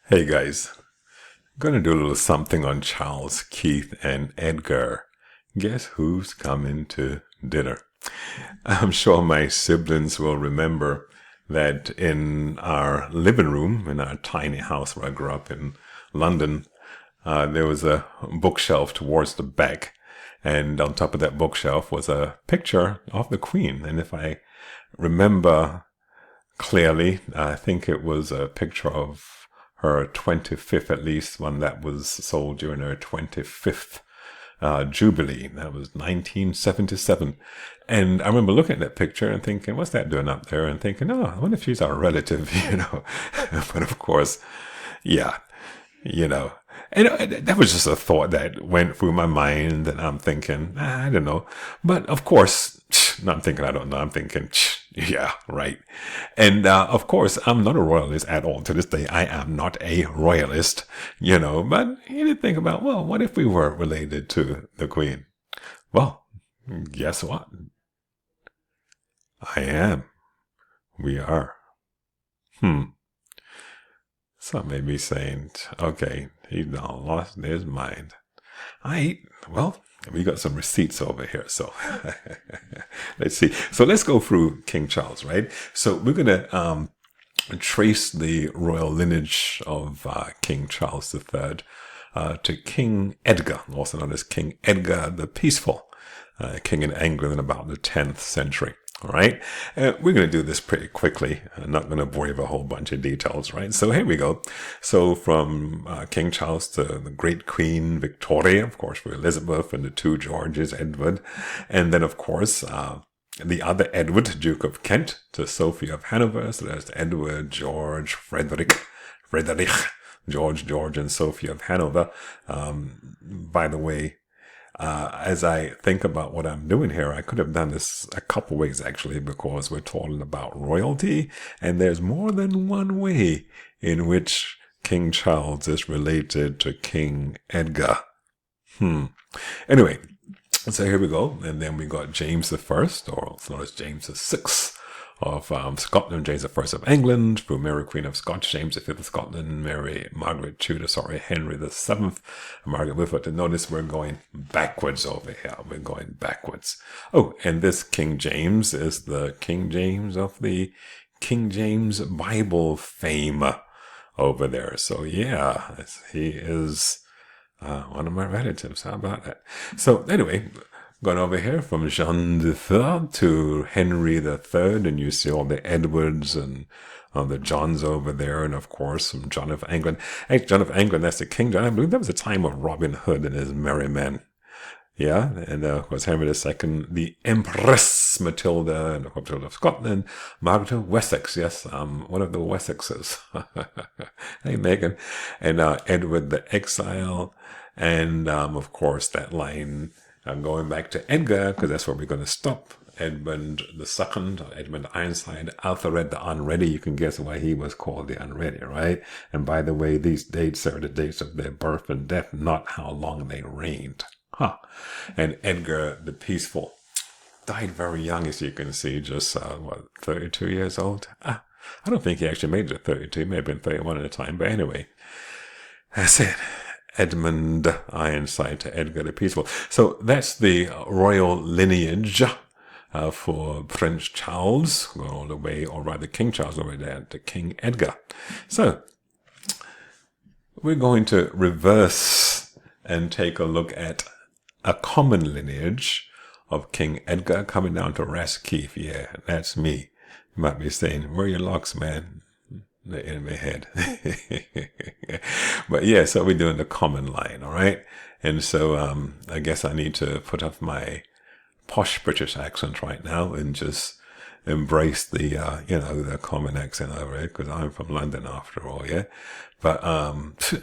Hey guys, gonna do a little something on Charles, Keith, and Edgar. Guess who's coming to dinner? I'm sure my siblings will remember that in our living room, in our tiny house where I grew up in London, there was a bookshelf towards the back. And on top of that bookshelf was a picture of the Queen. And if I remember clearly, I think it was a picture of her 25th, at least, one that was sold during her 25th Jubilee. That was 1977. And I remember looking at that picture and thinking, what's that doing up there? And thinking, oh, I wonder if she's our relative, you know. But of course, yeah, you know. And that was just a thought that went through my mind, and I'm thinking, I don't know. But of course, no, I'm thinking, I don't know. I'm thinking, yeah, right. And of course, I'm not a royalist at all. To this day, I am not a royalist, you know. But you did think about, well, what if we were related to the Queen? Well, guess what? I am. We are. Hmm. Some may be saying, okay, he's now lost his mind. Well, we got some receipts over here. So let's see. So let's go through King Charles, right? So we're going to trace the royal lineage of King Charles III to King Edgar, also known as King Edgar the Peaceful, king in England in about the 10th century. All right. We're going to do this pretty quickly. I'm not going to bore you with a whole bunch of details, right? So here we go. So from King Charles to the great Queen Victoria, of course, for Elizabeth and the two Georges, Edward. And then, of course, the other Edward, Duke of Kent, to Sophie of Hanover. So there's Edward, George, Frederick, George, and Sophie of Hanover. By the way, as I think about what I'm doing here, I could have done this a couple ways actually, because we're talking about royalty, and there's more than one way in which King Charles is related to King Edgar. Anyway, so here we go, and then we got James the First, or also known as James the Sixth of Scotland, James the First of England, through Mary Queen of Scots, James the Fifth of Scotland, Henry the Seventh, Margaret Whitford. And notice we're going backwards over here. We're going backwards. Oh, and this King James is the King James of the King James Bible fame over there. So yeah, he is one of my relatives. How about that? So anyway, going over here from Jean III to Henry III, and you see all the Edwards and the Johns over there, and of course from John of England. Hey, John of England, that's the King John. I believe that was the time of Robin Hood and his merry men. Yeah, and of course Henry II, the Empress Matilda, and of course Matilda of Scotland, Margaret of Wessex, yes, one of the Wessexes. Hey, Megan. And Edward the Exile, and of course that line going back to Edgar, because that's where we're going to stop. Edmund II, Edmund Ironside, Alfred the Unready. You can guess why he was called the Unready, right? And by the way, these dates are the dates of their birth and death, not how long they reigned. And Edgar the Peaceful died very young, as you can see, just 32 years old. I don't think he actually made it at 32. He may have been 31 at the time, but anyway, that's it. Edmund Ironside to Edgar the Peaceful. So that's the royal lineage for Prince Charles, going all the way, or rather King Charles, over there to King Edgar. So we're going to reverse and take a look at a common lineage of King Edgar coming down to Ras Keith. Yeah, that's me. You might be saying, where are your locks, man? The enemy head. But yeah, so we're doing the common line, all right? And so I guess I need to put off my posh British accent right now and just embrace the, the common accent over it, because I'm from London after all, yeah? But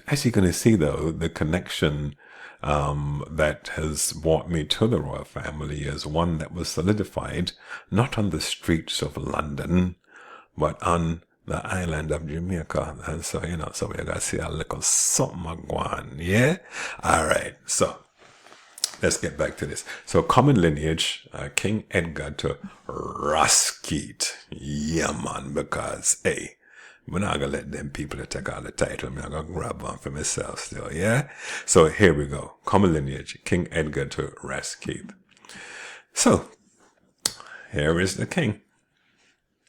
as you're going to see, though, the connection that has brought me to the royal family is one that was solidified not on the streets of London, but on the island of Jamaica. And so, so we gotta see a little something going, yeah? All right, so let's get back to this. So common lineage, King Edgar to Ras Keith. Yeah, man, because, hey, We're not going to let them people to take out the title. I'm not going to grab one for myself still, yeah? So here we go. Common lineage, King Edgar to Ras Keith. So, here is the king.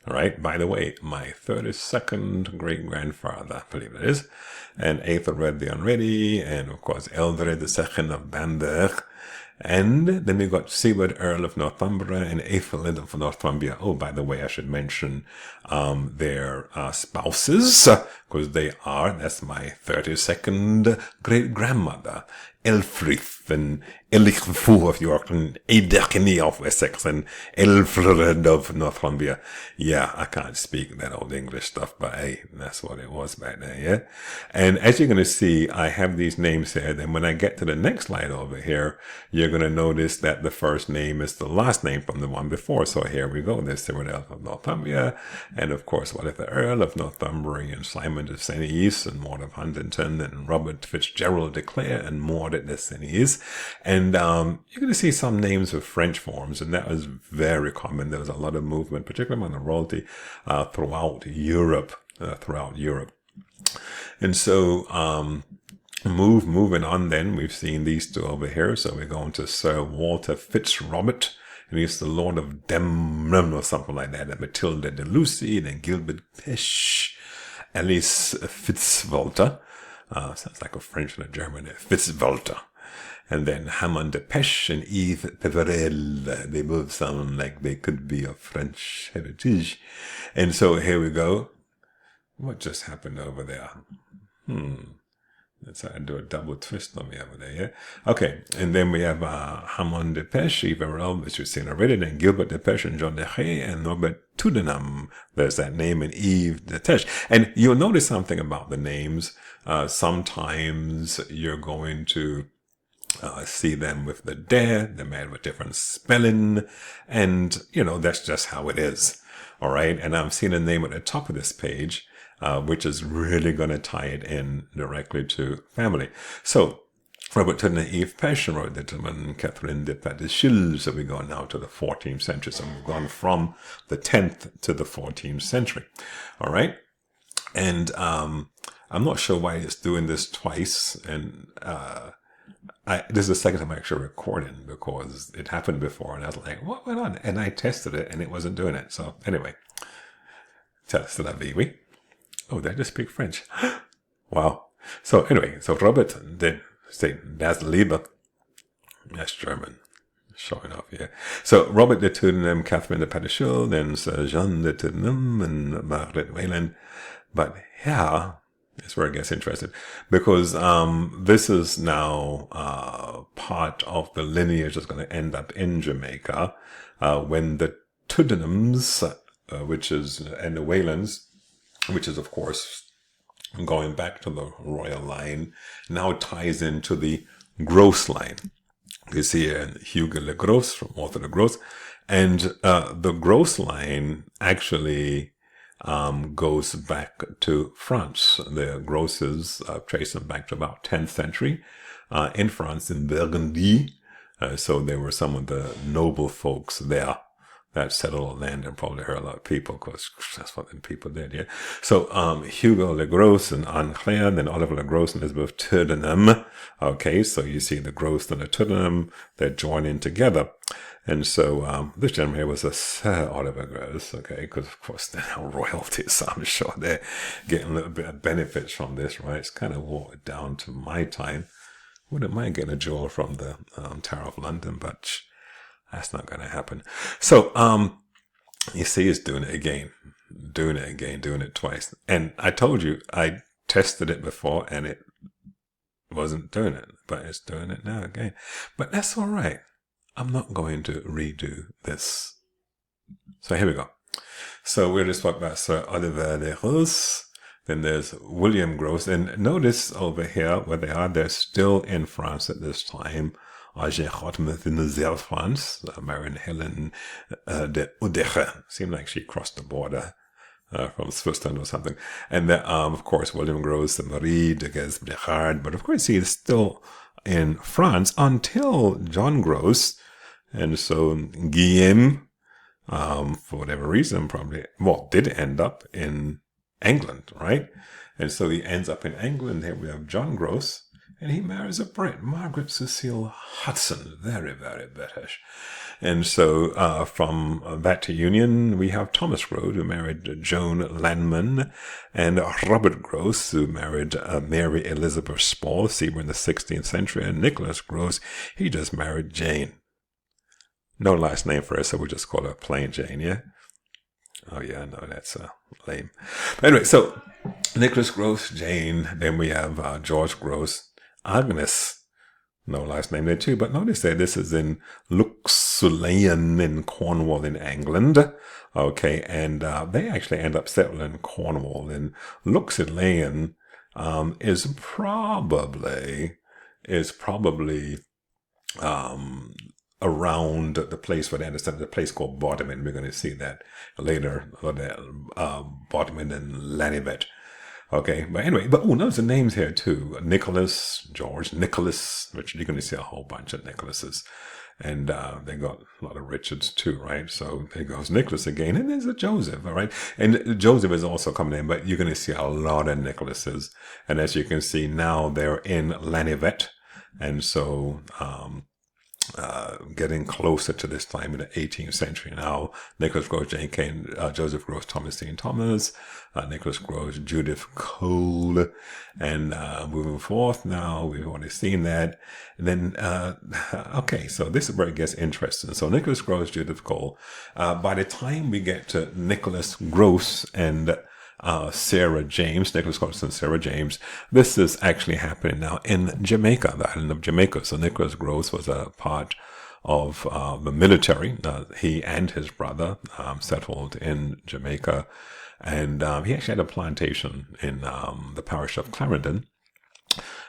All right, by the way, my 32nd great-grandfather, I believe it is, and Aethelred the Unready, and of course Eldred the Second of Banderch, and then we got Siward, Earl of Northumbria, and Aethelred of Northumbria. Oh, by the way, I should mention their spouses, because that's my 32nd great-grandmother, Elfrith and Elithfu of York and Eidechni of Essex and Elfred of Northumbria. Yeah, I can't speak that old English stuff, but hey, that's what it was back then, yeah? And as you're going to see, I have these names here. Then when I get to the next slide over here, you're going to notice that the first name is the last name from the one before. So here we go. There's Cyril of Northumbria. And of course, what if the Earl of Northumbria and Simon de Senys and Maud of Huntington and Robert Fitzgerald de Clare and Maud de Senys. And you're going to see some names with French forms, and that was very common. There was a lot of movement, particularly among the royalty, throughout Europe. And so, moving on then, we've seen these two over here. So we're going to Sir Walter Fitzrobert, and he's the Lord of Demrem or something like that, and Matilda de Lucy, then Gilbert Pesch, Alice Fitzwalter. Sounds like a French and a German, Fitzwalter. And then Hammond de Pesch and Yves Peverel. They both sound like they could be of French heritage. And so here we go. What just happened over there? Let's do a double twist on me over there, yeah? Okay, and then we have Hammond de Pesch, Yves Peverel, which we've seen already, then Gilbert de Pesch and John de Hay and Norbert Tudenham. There's that name, and Yves de Tesch. And you'll notice something about the names. Sometimes you're going to see them with the they're made with different spelling, and that's just how it is. All right, and I'm seeing a name at the top of this page, which is really going to tie it in directly to family. So Robert Tudor, Yves Pesch, and Robert Ditterman, Catherine de Patichil. So we go now to the 14th century. So we've gone from the 10th to the 14th century. All right, and I'm not sure why it's doing this twice, and this is the second time I'm actually recording, because it happened before and I was like, what went on? And I tested it and it wasn't doing it. So anyway, c'est la vie, oui. Oh, did I just speak French? Wow. So anyway, so Robert did say das Liebe. That's German. Showing off here. So Robert de Tudenham, Catherine de Patichil, then Sir Jean de Tudenham and Margaret Wayland. But yeah, that's where it gets interesting, because this is now part of the lineage that's going to end up in Jamaica when the Tudenhams, and the Waylands, which is of course going back to the royal line, now ties into the Gross line. You see here Hugo Le Gros from Arthur Le Gros, and the Gross line actually goes back to France. The Grosses trace them back to about 10th century in France, in Burgundy. So they were some of the noble folks there that settled the land and probably hurt a lot of people, because that's what the people did, yeah. So Hugo Le Gros and Anne Claire, then Oliver Le Gros and Elizabeth Tudenham. Okay, so you see the Gros and the Tudenham, they're joining together. And so this gentleman here was a Sir Oliver Gros, okay, because of course they're now royalty, so I'm sure they're getting a little bit of benefits from this, right? It's kind of watered down to my time. Wouldn't mind getting a jewel from the Tower of London, but that's not going to happen. So you see, it's doing it again, doing it twice. And I told you, I tested it before and it wasn't doing it, but it's doing it now again. But that's all right. I'm not going to redo this. So here we go. So we're just talking about Sir Oliver Le Gros. Then there's William Gros. And notice over here where they are, they're still in France at this time. In the France, Marion Helen de Udeche. Seemed like she crossed the border from Switzerland or something. And then, of course, William Gros and Marie de Gesbrechard. But of course, he is still in France until John Gros. And so Guillaume, for whatever reason, probably, did end up in England, right? And so he ends up in England. Here we have John Gross, and he marries a Brit, Margaret Cecile Hudson. Very, very British. And so from that union, we have Thomas Gross, who married Joan Lanman, and Robert Gross, who married Mary Elizabeth Spall. See, we're in the 16th century. And Nicholas Gross, he just married Jane. No last name for her, so we'll just call her plain Jane, yeah? Oh, yeah, no, that's lame. But anyway, so Nicholas Gross, Jane, then we have George Gross, Agnes, no last name there too, but notice that this is in Luxullian in Cornwall in England, okay, and they actually end up settling in Cornwall, and Luxullian is probably around the place where they understand the place called Bodmin. We're going to see that later, Bodmin and Lanivet. Okay, but anyway, notice the names here too. Nicholas, George, Nicholas, which you're going to see a whole bunch of Nicholases. And they got a lot of Richards too, right? So there goes Nicholas again. And there's a Joseph, all right? And Joseph is also coming in, but you're going to see a lot of Nicholases. And as you can see now, they're in Lanivet. And so getting closer to this time in the 18th century now. Nicholas Gross, Jane Kane, Joseph Gross, Thomas Dean Thomas, Nicholas Gross, Judith Cole, and moving forth now, we've already seen that. And then, okay, so this is where it gets interesting. So Nicholas Gross, Judith Cole. By the time we get to Nicholas Gross and Sarah James, Nicholas Gross and Sarah James. This is actually happening now in Jamaica, the island of Jamaica. So Nicholas Gross was a part of the military. He and his brother settled in Jamaica, and he actually had a plantation in the parish of Clarendon.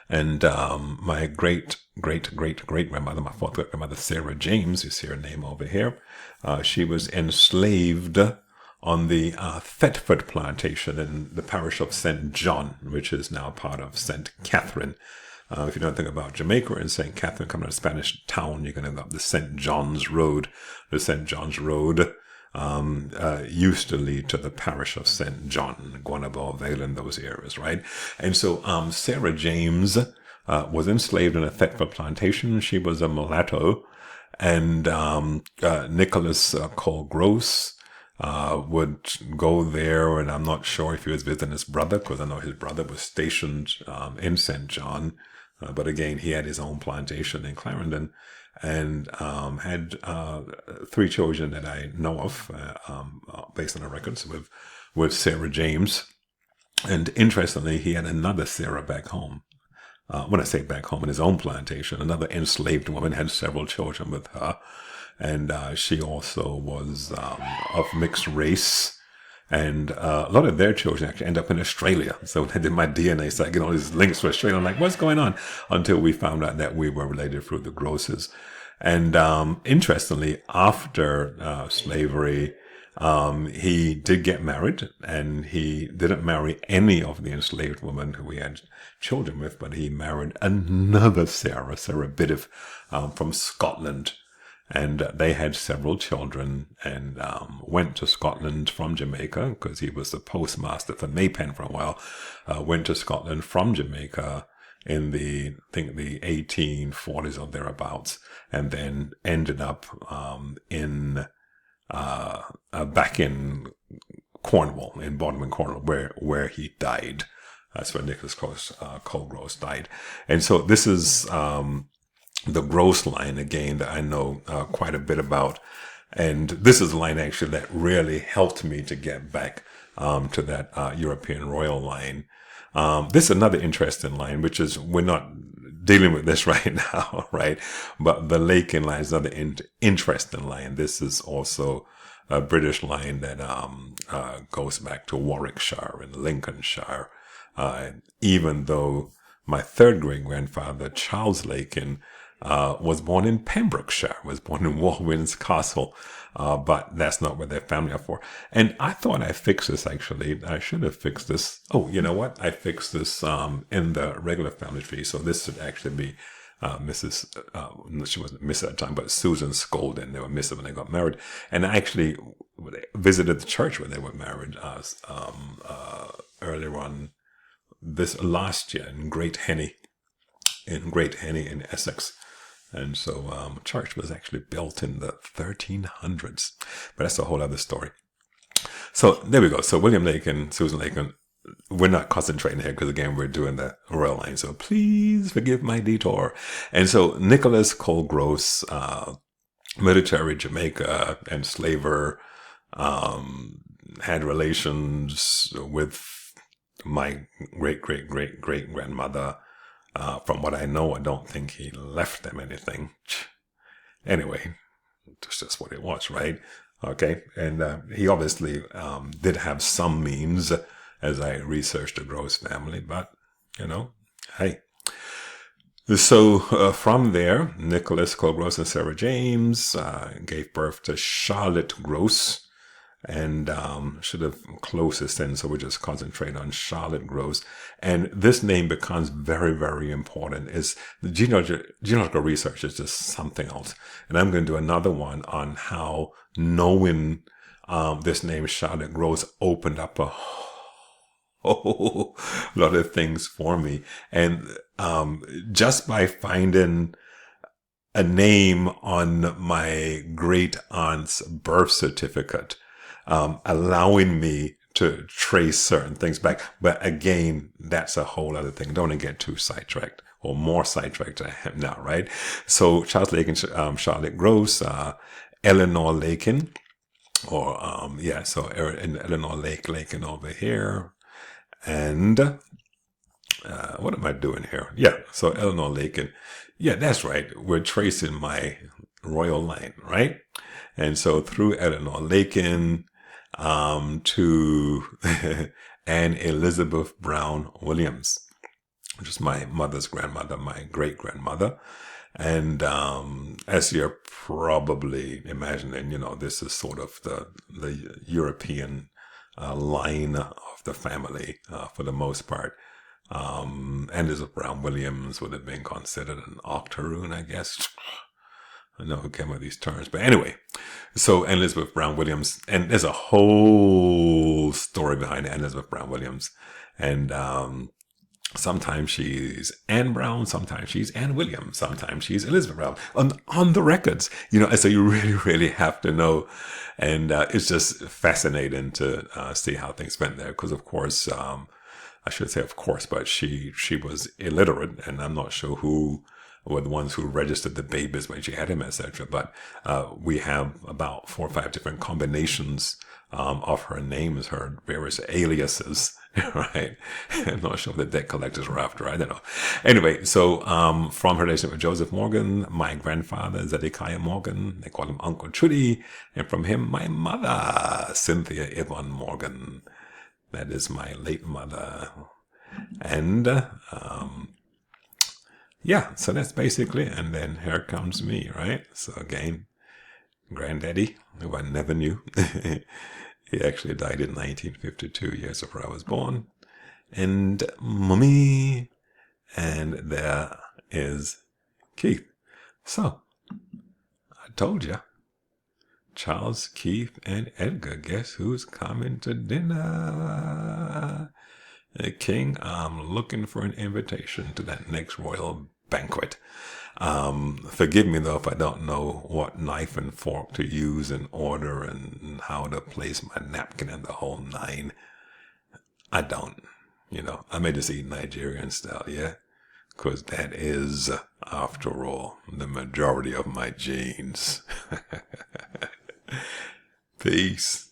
And my great-great-great-grandmother, my fourth grandmother, Sarah James, you see her name over here, she was enslaved on the Thetford plantation in the parish of St. John, which is now part of St. Catherine. If you know anything about Jamaica and St. Catherine, coming out of a Spanish town, you're going to end up the St. John's Road. The St. John's Road used to lead to the parish of St. John, Guanabal Vale in those areas, right? And so Sarah James was enslaved in a Thetford plantation. She was a mulatto. And Nicholas Cole Gross would go there, and I'm not sure if he was visiting his brother, because I know his brother was stationed in St. John, but again, he had his own plantation in Clarendon, and had 3 children that I know of, based on the records, with Sarah James. And interestingly, he had another Sarah back home. When I say back home, in his own plantation, another enslaved woman had several children with her. And she also was of mixed race. And a lot of their children actually end up in Australia. So when I did my DNA, so I get all these links to Australia. I'm like, what's going on? Until we found out that we were related through the Grosses. And interestingly, after slavery, he did get married, and he didn't marry any of the enslaved women who he had children with, but he married another Sarah Biddulph, from Scotland. And they had several children, and went to Scotland from Jamaica, because he was the postmaster for Maypen for a while. Went to Scotland from Jamaica in the 1840s or thereabouts, and then ended up back in Cornwall, in Bodmin, Cornwall, where he died. That's where Nicholas Cole Gross died. And so this is the Gross line, again, that I know quite a bit about. And this is a line actually that really helped me to get back to that European royal line. This is another interesting line, which is, we're not dealing with this right now, right? But the Lakin line is another interesting line. This is also a British line that goes back to Warwickshire and Lincolnshire. Even though my third great-grandfather, Charles Lakin, was born in Pembrokeshire, was born in Walwyn's Castle, but that's not what their family are for. And I thought I fixed this, actually. I should have fixed this. Oh, you know what? I fixed this in the regular family tree, so this should actually be Mrs. No, she wasn't Miss at the time, but Susan Scolden. They were Miss when they got married, and I actually visited the church where they were married earlier on this last year in Great Henny in Essex. And so church was actually built in the 1300s. But that's a whole other story. So there we go. So William Lake and Susan Lake, we're not concentrating here because, again, we're doing the royal line. So please forgive my detour. And so Nicholas Cole Gross, military Jamaica enslaver, had relations with my great-great-great-great-grandmother. From what I know, I don't think he left them anything. Anyway, that's just what it was, right? Okay. And he obviously did have some means as I researched the Gross family, but, hey. So from there, Nicholas Cole Gross and Sarah James gave birth to Charlotte Gross. And should have closest in, so we'll just concentrate on Charlotte Gross. And this name becomes very, very important. Is the genealogical research is just something else. And I'm going to do another one on how knowing this name Charlotte Gross opened up a whole lot of things for me. And just by finding a name on my great aunt's birth certificate, allowing me to trace certain things back. But again, that's a whole other thing. Don't want to get too sidetracked or more sidetracked than I am now, right? So Charles Lakin, Charlotte Gross, Eleanor Lakin, or, so Eleanor Lakin over here. And, what am I doing here? Yeah. So Eleanor Lakin. Yeah, that's right. We're tracing my royal line, right? And so through Eleanor Lakin, to Anne Elizabeth Brown Williams, which is my mother's grandmother, my great-grandmother. And as you're probably imagining, this is sort of the European line of the family for the most part. Anne Elizabeth Brown Williams would have been considered an octoroon, I guess. I know who came up with these terms, but anyway, so Anne Elizabeth Brown Williams, and there's a whole story behind Anne Elizabeth Brown Williams, and sometimes she's Anne Brown, sometimes she's Anne Williams, sometimes she's Elizabeth Brown on the records, and so you really, really have to know, and it's just fascinating to see how things went there, because of course, I should say of course, but she was illiterate, and I'm not sure who were the ones who registered the babies when she had him, etc. But we have about 4 or 5 different combinations of her names, her various aliases, right? I'm not sure if the debt collectors were after, I don't know. Anyway, so from her relationship with Joseph Morgan, my grandfather, Zedekiah Morgan, they call him Uncle Trudy, and from him, my mother, Cynthia Yvonne Morgan. That is my late mother. And so that's basically, and then here comes me, right? So again, Granddaddy, who I never knew. He actually died in 1952, years before I was born. And Mommy, and there is Keith. So, I told you, Charles, Keith, and Edgar, guess who's coming to dinner? King, I'm looking for an invitation to that next royal banquet. Forgive me though if I don't know what knife and fork to use in order and how to place my napkin and the whole nine. I don't, I may just eat Nigerian style, yeah? Because that is, after all, the majority of my genes. Peace.